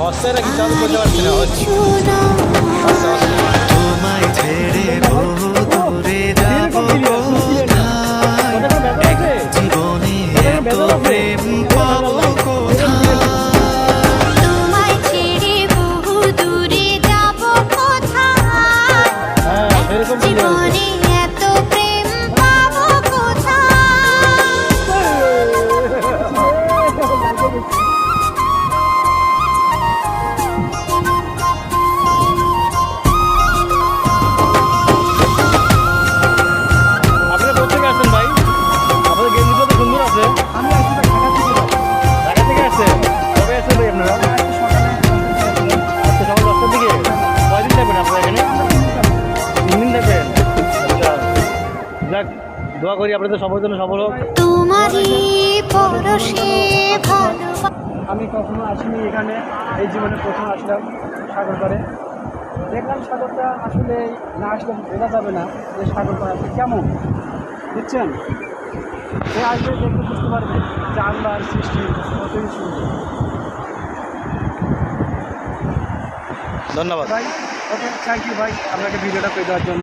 হচ্ছে নাকি চালু করতে পারছি না হচ্ছে তোমায় ছেড়ে বহু দূরে যাব কোথায় জীবনে এত প্রেম পাবো কোথায় তোমায় ছেড়ে বহু দূরে যাব কোথায় জীবনে এত প্রেম পাবো আপনারা কোথা থেকে আসছেন ভাই? আপনাদের গেঞ্জিগুলো তো সুন্দর আছে। আমি আসছি ঢাকা থেকে ভাই। ঢাকা থেকে আসছেন? কবে আসছেন ভাই আপনারা? আজকে সকাল 10টার দিকে। কয়দিন থাকবেন আপনারা এখানে? 3 দিন থাকবেন? আচ্ছা। যাক, দোয়া করি আপনাদের সবার জন্য সফল হোক। তোমারই পরশে ভালোবাসা আমি কখনো আসিনি এখানে, এই জীবনে প্রথম আসলাম সাগর পাড়ে। দেখলাম সাগরটা আসলে না আসলে বোঝা যাবে না যে সাগর পাড় আসলে কেমন, বুঝছেন? সে আসলে দেখতে বুঝতে পারবে যে আল্লাহর সৃষ্টি কতই সুন্দর। ধন্যবাদ ভাই ওকে, থ্যাংক ইউ ভাই আপনাকে ভিডিওটা পেয়ে দেওয়ার জন্য।